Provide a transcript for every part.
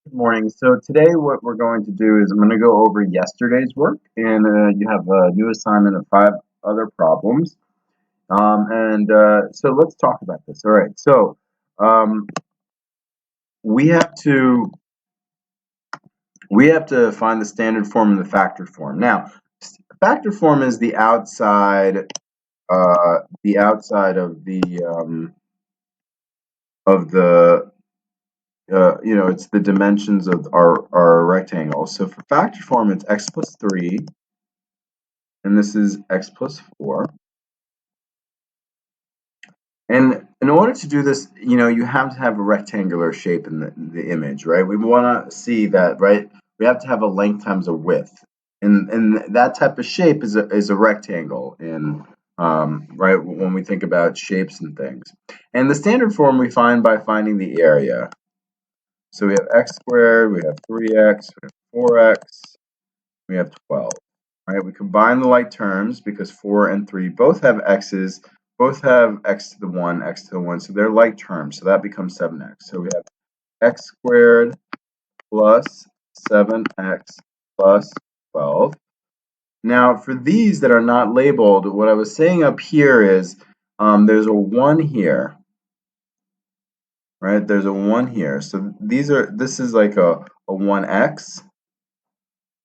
Good morning. So today what we're going to do is I'm going to go over yesterday's work, and you have a new assignment of 5 other problems. So let's talk about this. All right. So um, we have to we have to find the standard form and the factored form. Now, factored form is the outside of the it's the dimensions of our rectangle. So for factored form, it's x plus 3. And this is x plus 4. And in order to do this, you have to have a rectangular shape in the image, right? We want to see that, right? We have to have a length times a width. And that type of shape is a rectangle right, when we think about shapes and things. And the standard form we find by finding the area. So we have x squared, we have 3x, we have 4x, we have 12. Right? We combine the like terms because 4 and 3 both have x's, both have x to the 1, x to the 1, so they're like terms, so that becomes 7x. So we have x squared plus 7x plus 12. Now, for these that are not labeled, what I was saying up here is there's a 1 here, right? There's a 1 here. So this is like a 1x,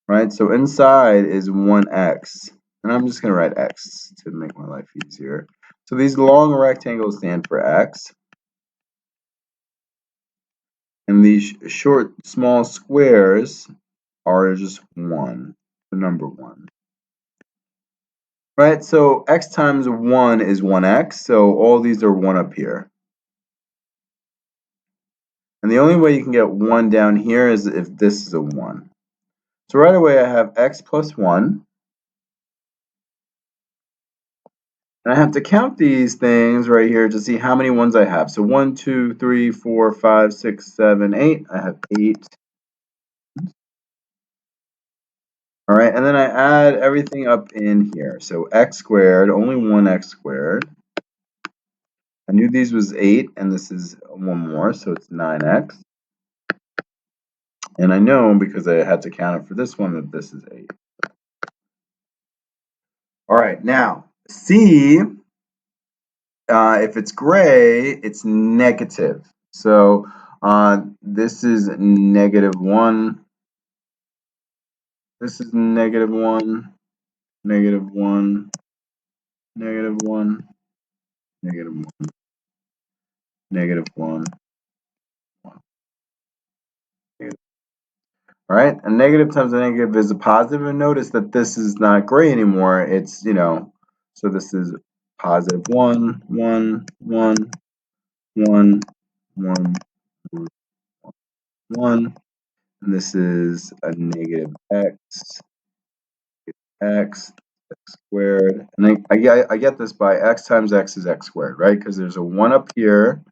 right? So inside is 1x. And I'm just going to write x to make my life easier. So these long rectangles stand for x. And these short, small squares are just 1, the number 1. Right, so x times 1 is 1x, so all these are 1 up here. And the only way you can get 1 down here is if this is a 1. So right away I have x plus 1. And I have to count these things right here to see how many ones I have. So 1, 2, 3, 4, 5, 6, 7, 8. I have 8. All right, and then I add everything up in here. So x squared, only 1x squared. I knew these was 8, and this is 1 more, so it's 9x. And I know because I had to count it for this one that this is 8. All right, now C, if it's gray, it's negative. So this is -1. This is -1, -1, -1, -1, -1, 1. All right, a negative times a negative is a positive, and notice that this is not gray anymore. It's, so this is positive 1, 1, 1, 1, 1, 1, and this is a negative x, x squared. And I get this by x times x is x squared, right? Because there's a 1 up here,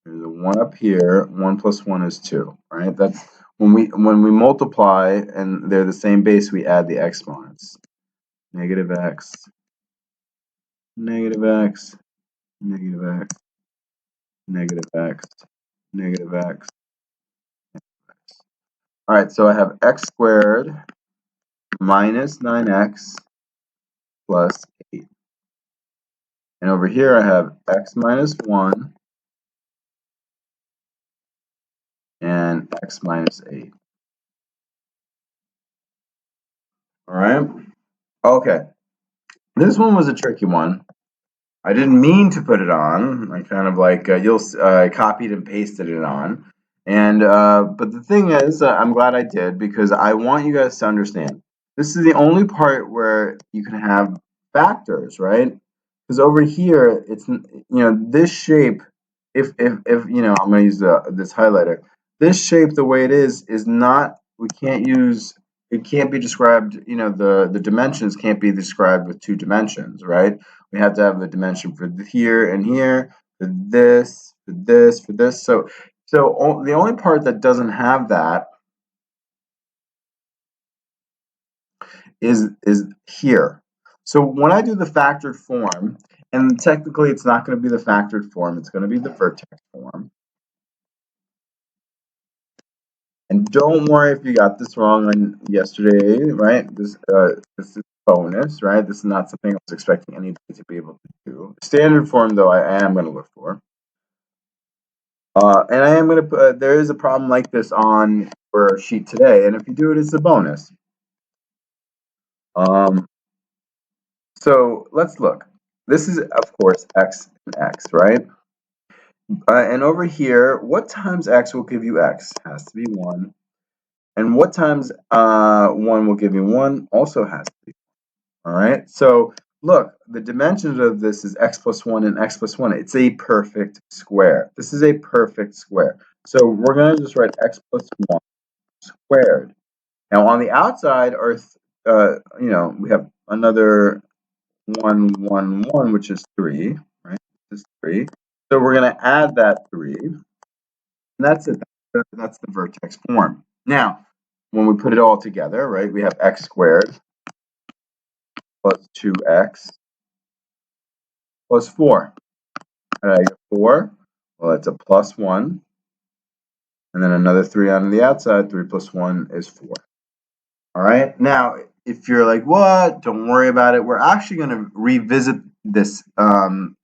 there's a 1 up here, 1 plus 1 is 2, right? That's when we multiply and they're the same base, we add the exponents. Negative x, negative x, negative x, negative x, negative x. All right, so I have x squared minus 9x plus 8. And over here I have x minus 1 and x minus 8. All right? Okay. This one was a tricky one. I didn't mean to put it on. I kind of like copied and pasted it on. And but the thing is, I'm glad I did because I want you guys to understand. This is the only part where you can have factors, right? Because over here, this shape. If I'm going to use this highlighter. This shape, the way it is not. We can't use. It can't be described. The dimensions can't be described with 2 dimensions, right? We have to have the dimension for here and here, for this, for this, for this. So the only part that doesn't have that is here. So when I do the factored form, and technically it's not going to be the factored form, it's going to be the vertex form. And don't worry if you got this wrong on yesterday, right? This is bonus, right? This is not something I was expecting anybody to be able to do. Standard form, though, I am going to look for. And I am going to put, there is a problem like this on your sheet today, and if you do it, it's a bonus. So let's look. This is, of course, x and x, right? And over here, what times x will give you x? Has to be 1. And what times 1 will give you 1? Also has to be. All right, so look, the dimensions of this is x plus 1 and x plus 1. It's a perfect square. This is a perfect square. So we're going to just write x plus 1 squared. Now on the outside are, we have another 1, 1, 1, which is 3, right? This is 3. So we're going to add that 3, and that's it. That's the vertex form. Now, when we put it all together, right, we have x squared plus 2x plus 4. All right, 4, well, that's a plus 1. And then another 3 on the outside. 3 plus 1 is 4. All right. Now, if you're like, what? Don't worry about it. We're actually going to revisit this, toward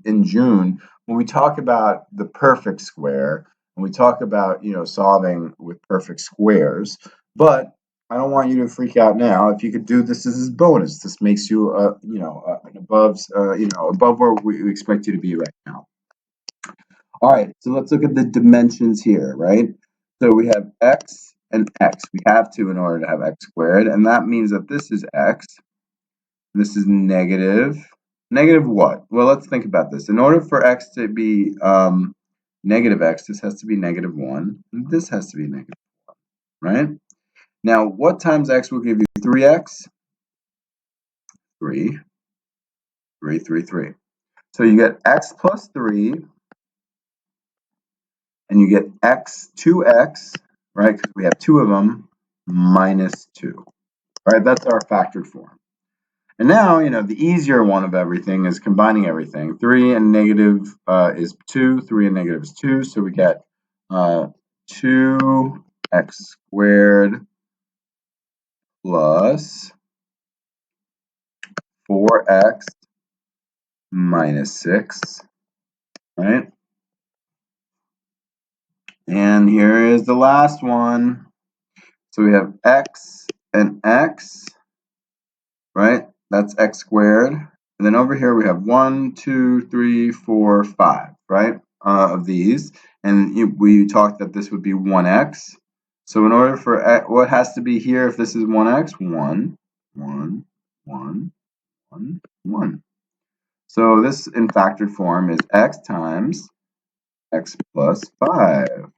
in June when we talk about the perfect square and we talk about, solving with perfect squares. But I don't want you to freak out now. If you could do this as a bonus, this makes you, above where we expect you to be right now. All right, so let's look at the dimensions here, right? So we have x and x. We have to in order to have x squared, and that means that this is x. This is negative. Negative what? Well, let's think about this. In order for x to be negative x, this has to be negative 1. And this has to be negative 1, right? Now, what times x will give you 3x? 3, 3, 3, 3. So you get x plus 3, and you get x, 2x, right? Because we have 2 of them, minus 2. Right, that's our factored form. And now, the easier one of everything is combining everything. 3 and negative is 2. 3 and negative is 2. So we get 2x squared plus 4x minus 6. Right? And here is the last one. So we have x and x. Right? That's x squared. And then over here we have 1, 2, 3, 4, 5, right? Of these. And we talked that this would be 1x. So in order for what has to be here if this is 1x? 1, 1, 1, 1, 1. So this in factored form is x times x plus 5,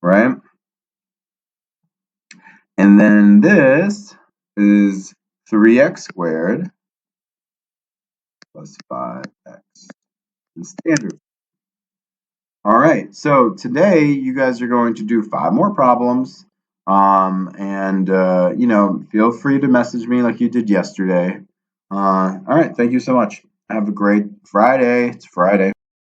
right? And then this is 3x squared plus 5x in standard. All right, so today you guys are going to do 5 more problems. Feel free to message me like you did yesterday. All right, thank you so much. Have a great Friday. It's Friday.